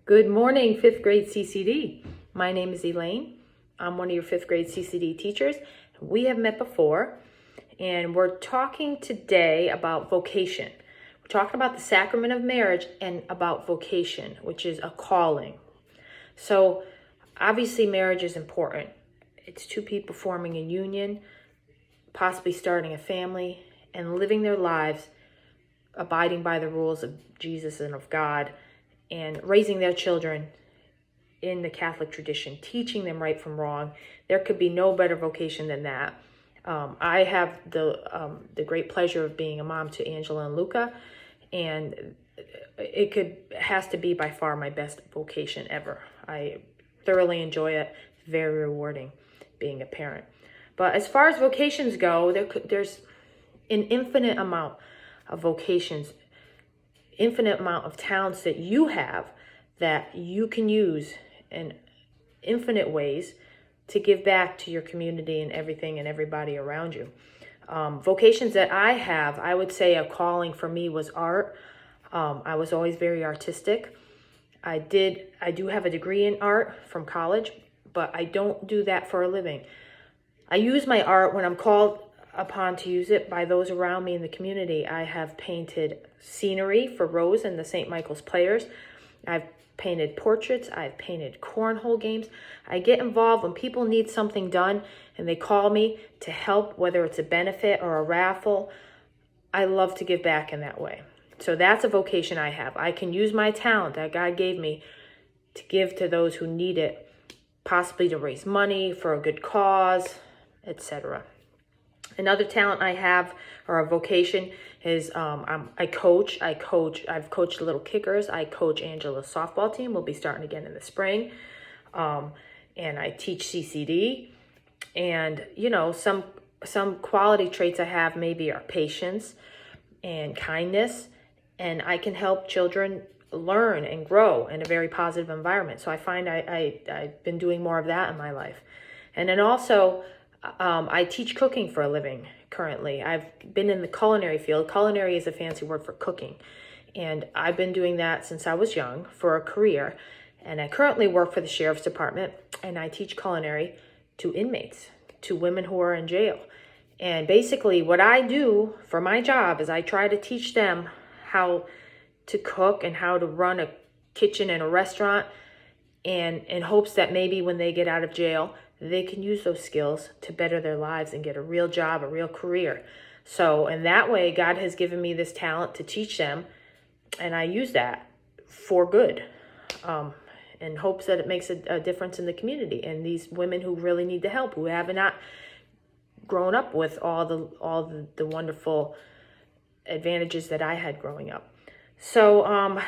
Good morning, fifth grade CCD. My name is Elaine. I'm one of your fifth grade CCD teachers. We have met before, and we're talking today about vocation. We're talking about the sacrament of marriage and about vocation, which is a calling. So obviously marriage is important. It's two people forming a union, possibly starting a family, and living their lives abiding by the rules of Jesus and of God, and raising their children in the Catholic tradition, teaching them right from wrong. There could be no better vocation than that. I have the great pleasure of being a mom to Angela and Luca, and it has to be by far my best vocation ever. I thoroughly enjoy it. Very rewarding being a parent. But as far as vocations go, there's an infinite amount of vocations, infinite amount of talents that you have that you can use in infinite ways to give back to your community and everything and everybody around you. Vocations that I have, I would say a calling for me was art. I was always very artistic. I do have a degree in art from college, but I don't do that for a living. I use my art when I'm called upon to use it by those around me in the community. I have painted scenery for Rose and the St. Michael's Players. I've painted portraits. I've painted cornhole games. I get involved when people need something done and they call me to help, whether it's a benefit or a raffle. I love to give back in that way. So that's a vocation I have. I can use my talent that God gave me to give to those who need it, possibly to raise money for a good cause, etc. Another talent I have, or a vocation, is I coach. I've coached Little Kickers. I coach Angela's softball team. We'll be starting again in the spring. And I teach CCD. And, some quality traits I have maybe are patience and kindness. And I can help children learn and grow in a very positive environment. So I find I've been doing more of that in my life. And then also, I teach cooking for a living currently. I've been in the culinary field. Culinary is a fancy word for cooking. And I've been doing that since I was young for a career. And I currently work for the Sheriff's Department, and I teach culinary to inmates, to women who are in jail. And basically what I do for my job is I try to teach them how to cook and how to run a kitchen in a restaurant, and in hopes that maybe when they get out of jail, they can use those skills to better their lives and get a real job, a real career. So in that way, God has given me this talent to teach them, and I use that for good, in hopes that it makes a difference in the community and these women who really need the help, who have not grown up with all the wonderful advantages that I had growing up. So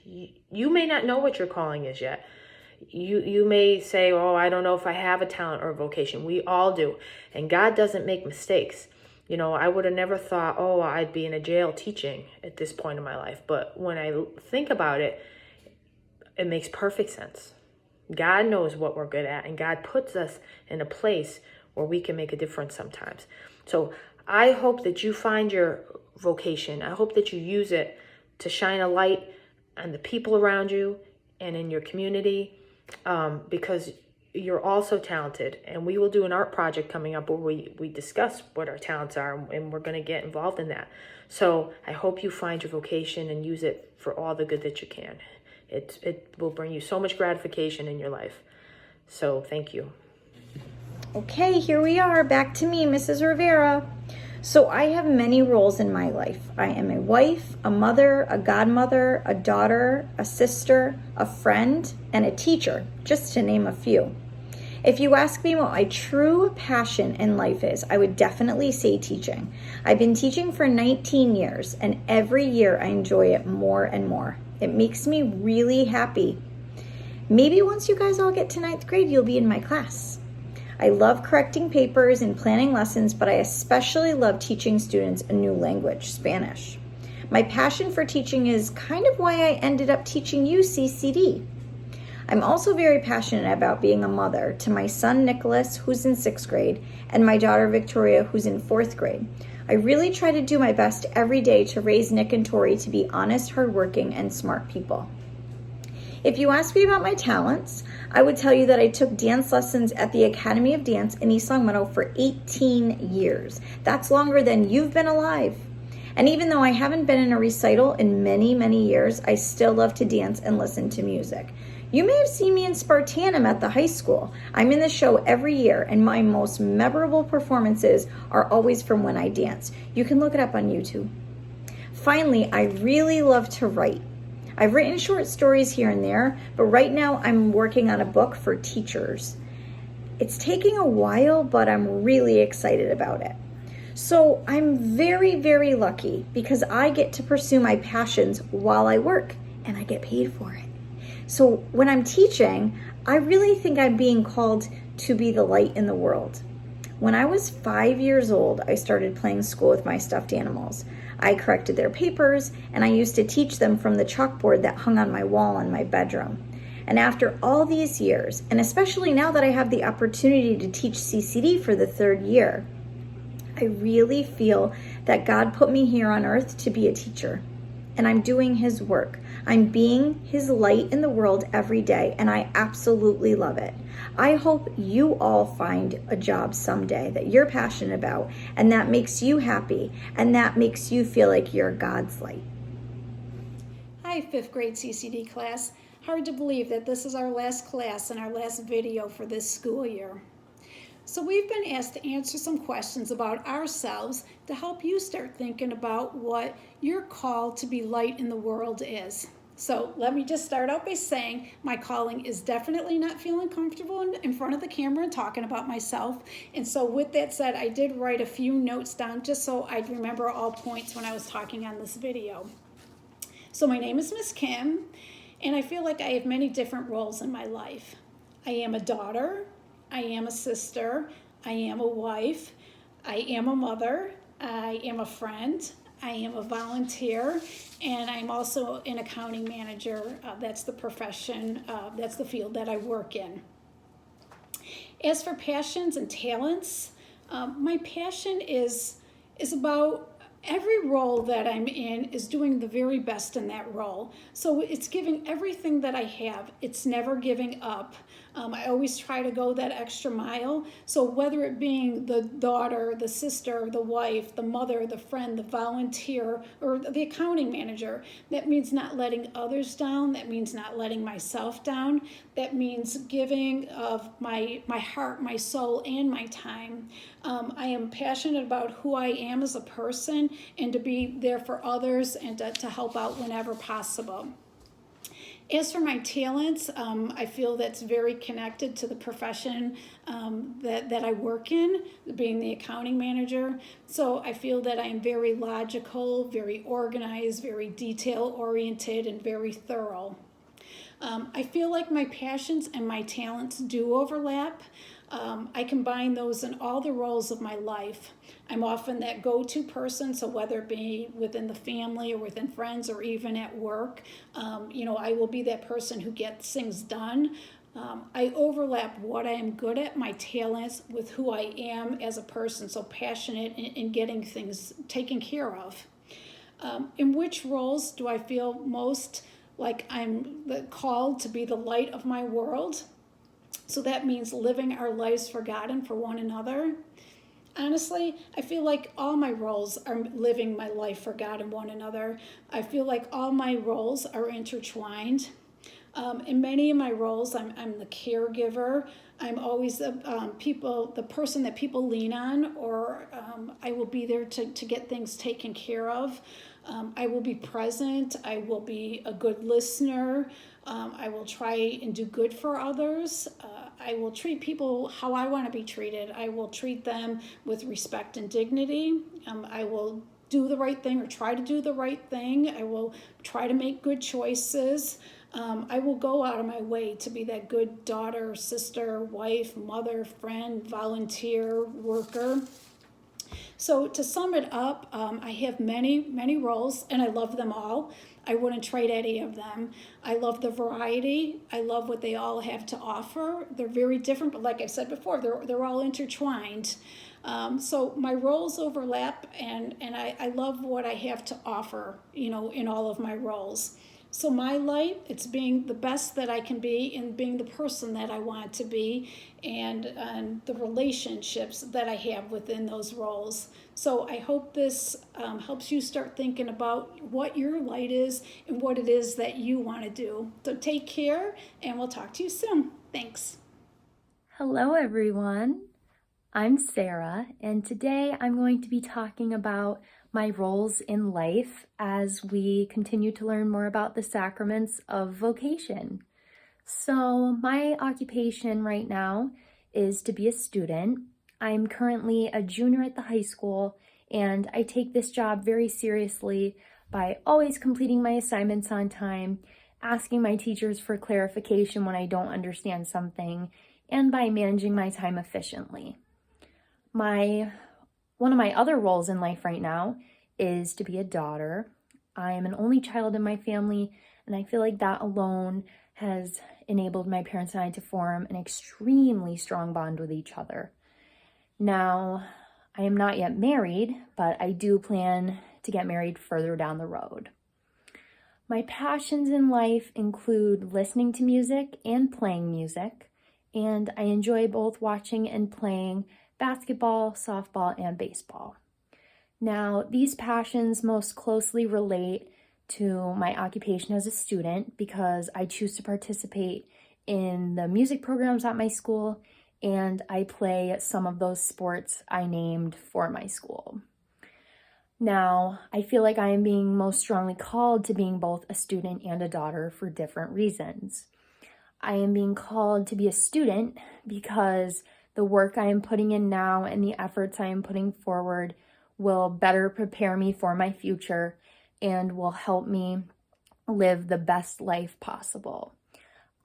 you may not know what your calling is yet. You may say, oh, I don't know if I have a talent or a vocation. We all do. And God doesn't make mistakes. I would have never thought, oh, I'd be in a jail teaching at this point in my life. But when I think about it, it makes perfect sense. God knows what we're good at, and God puts us in a place where we can make a difference sometimes. So I hope that you find your vocation. I hope that you use it to shine a light on the people around you and in your community, because you're also talented. And we will do an art project coming up where we discuss what our talents are, and we're going to get involved in that. So I hope you find your vocation and use it for all the good that you can. It will bring you so much gratification in your life. So thank you. Okay, here we are, back to me, Mrs. Rivera. So I have many roles in my life. I am a wife, a mother, a godmother, a daughter, a sister, a friend, and a teacher, just to name a few. If you ask me what my true passion in life is, I would definitely say teaching. I've been teaching for 19 years, and every year I enjoy it more and more. It makes me really happy. Maybe once you guys all get to 9th grade, you'll be in my class. I love correcting papers and planning lessons, but I especially love teaching students a new language, Spanish. My passion for teaching is kind of why I ended up teaching you CCD. I'm also very passionate about being a mother to my son Nicholas, who's in 6th grade, and my daughter Victoria, who's in 4th grade. I really try to do my best every day to raise Nick and Tori to be honest, hardworking, and smart people. If you ask me about my talents, I would tell you that I took dance lessons at the Academy of Dance in East Longmeadow for 18 years. That's longer than you've been alive. And even though I haven't been in a recital in many, many years, I still love to dance and listen to music. You may have seen me in Spartanum at the high school. I'm in the show every year, and my most memorable performances are always from when I dance. You can look it up on YouTube. Finally, I really love to write. I've written short stories here and there, but right now I'm working on a book for teachers. It's taking a while, but I'm really excited about it. So I'm very, very lucky because I get to pursue my passions while I work, and I get paid for it. So when I'm teaching, I really think I'm being called to be the light in the world. When I was 5 years old, I started playing school with my stuffed animals. I corrected their papers, and I used to teach them from the chalkboard that hung on my wall in my bedroom. And after all these years, and especially now that I have the opportunity to teach CCD for the 3rd year, I really feel that God put me here on earth to be a teacher, and I'm doing His work. I'm being His light in the world every day, and I absolutely love it. I hope you all find a job someday that you're passionate about, and that makes you happy, and that makes you feel like you're God's light. Hi, 5th grade CCD class. Hard to believe that this is our last class and our last video for this school year. So we've been asked to answer some questions about ourselves to help you start thinking about what your call to be light in the world is. So let me just start out by saying my calling is definitely not feeling comfortable in front of the camera and talking about myself. And so with that said, I did write a few notes down just so I'd remember all points when I was talking on this video. So my name is Miss Kim, and I feel like I have many different roles in my life. I am a daughter, I am a sister, I am a wife, I am a mother, I am a friend, I am a volunteer, and I'm also an accounting manager. That's the profession, that's the field that I work in. As for passions and talents, my passion is about every role that I'm in is doing the very best in that role. So it's giving everything that I have. It's never giving up. I always try to go that extra mile. So whether it being the daughter, the sister, the wife, the mother, the friend, the volunteer, or the accounting manager, that means not letting others down. That means not letting myself down. That means giving of my heart, my soul, and my time. I am passionate about who I am as a person and to be there for others and to help out whenever possible. As for my talents, I feel that's very connected to the profession that I work in, being the accounting manager. So I feel that I am very logical, very organized, very detail-oriented, and very thorough. I feel like my passions and my talents do overlap. I combine those in all the roles of my life. I'm often that go-to person, so whether it be within the family or within friends or even at work, I will be that person who gets things done. I overlap what I am good at, my talents, with who I am as a person, so passionate in getting things taken care of. In which roles do I feel most like I'm called to be the light of my world? So that means living our lives for God and for one another. Honestly, I feel like all my roles are living my life for God and one another. I feel like all my roles are intertwined. In many of my roles, I'm the caregiver. I'm always the person that people lean on, or I will be there to get things taken care of. I will be present. I will be a good listener. I will try and do good for others. I will treat people how I want to be treated. I will treat them with respect and dignity. I will do the right thing or try to do the right thing. I will try to make good choices. I will go out of my way to be that good daughter, sister, wife, mother, friend, volunteer, worker. So to sum it up, I have many, many roles, and I love them all. I wouldn't trade any of them. I love the variety. I love what they all have to offer. They're very different, but like I said before, they're all intertwined. So my roles overlap, and I love what I have to offer, in all of my roles. So my light, it's being the best that I can be and being the person that I want to be, and the relationships that I have within those roles. So I hope this helps you start thinking about what your light is and what it is that you want to do. So take care, and we'll talk to you soon. Thanks. Hello everyone, I'm Sarah, and today I'm going to be talking about my roles in life as we continue to learn more about the sacraments of vocation. So my occupation right now is to be a student. I'm currently a junior at the high school, and I take this job very seriously by always completing my assignments on time, asking my teachers for clarification when I don't understand something, and by managing my time efficiently. One of my other roles in life right now is to be a daughter. I am an only child in my family, and I feel like that alone has enabled my parents and I to form an extremely strong bond with each other. Now, I am not yet married, but I do plan to get married further down the road. My passions in life include listening to music and playing music, and I enjoy both watching and playing basketball, softball, and baseball. Now, these passions most closely relate to my occupation as a student because I choose to participate in the music programs at my school, and I play some of those sports I named for my school. Now, I feel like I am being most strongly called to being both a student and a daughter for different reasons. I am being called to be a student because the work I am putting in now and the efforts I am putting forward will better prepare me for my future and will help me live the best life possible.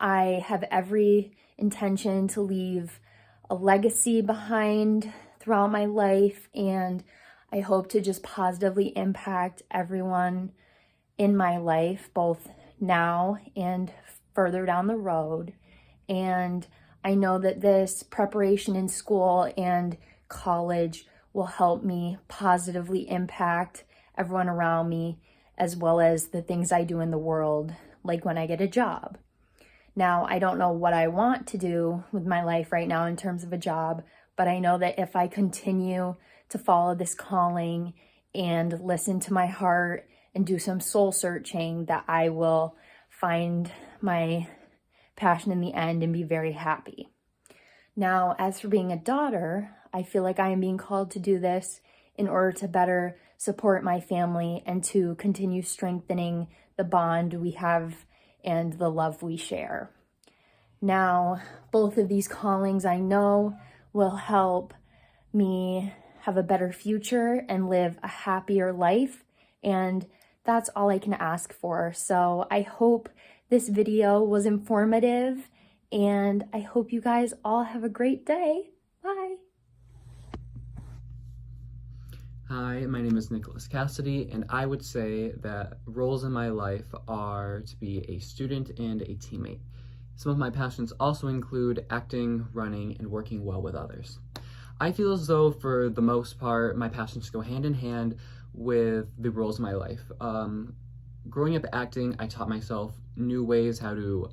I have every intention to leave a legacy behind throughout my life, and I hope to just positively impact everyone in my life, both now and further down the road. And I know that this preparation in school and college will help me positively impact everyone around me, as well as the things I do in the world, like when I get a job. Now, I don't know what I want to do with my life right now in terms of a job, but I know that if I continue to follow this calling and listen to my heart and do some soul searching, that I will find my passion in the end and be very happy. Now, as for being a daughter, I feel like I am being called to do this in order to better support my family and to continue strengthening the bond we have and the love we share. Now, both of these callings I know will help me have a better future and live a happier life, and that's all I can ask for. So I hope this video was informative, and I hope you guys all have a great day. Bye. Hi, my name is Nicholas Cassidy, and I would say that roles in my life are to be a student and a teammate. Some of my passions also include acting, running, and working well with others. I feel as though, for the most part, my passions go hand in hand with the roles in my life. Growing up acting, I taught myself new ways how to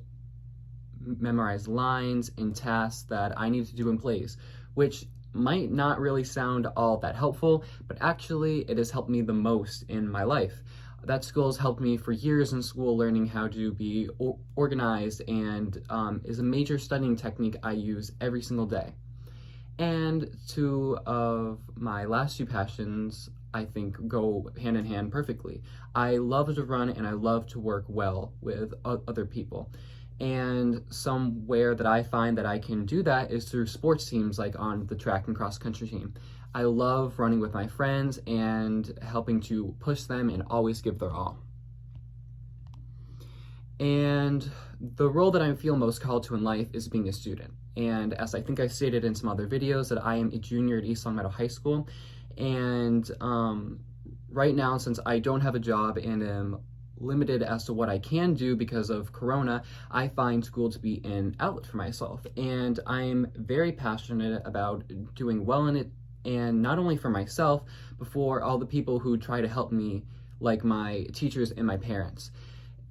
memorize lines and tasks that I needed to do in plays, which might not really sound all that helpful, but actually it has helped me the most in my life. That skill has helped me for years in school, learning how to be organized, and is a major studying technique I use every single day. And two of my last two passions, I think, go hand in hand perfectly. I love to run and I love to work well with other people. And somewhere that I find that I can do that is through sports teams, like on the track and cross country team. I love running with my friends and helping to push them and always give their all. And the role that I feel most called to in life is being a student. And as I think I stated in some other videos, that I am a junior at East Long Meadow High School. And right now, since I don't have a job and am limited as to what I can do because of Corona, I find school to be an outlet for myself. And I'm very passionate about doing well in it, and not only for myself, but for all the people who try to help me, like my teachers and my parents.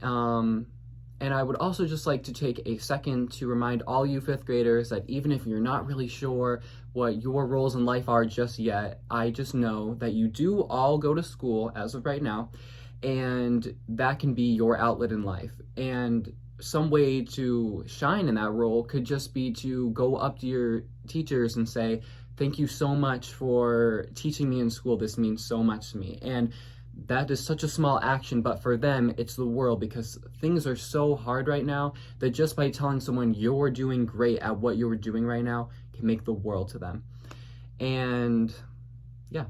And I would also just like to take a second to remind all you fifth graders that even if you're not really sure what your roles in life are just yet, I just know that you do all go to school as of right now, and that can be your outlet in life. And some way to shine in that role could just be to go up to your teachers and say, thank you so much for teaching me in school. This means so much to me. And that is such a small action, but for them, it's the world, because things are so hard right now that just by telling someone you're doing great at what you're doing right now can make the world to them. And yeah.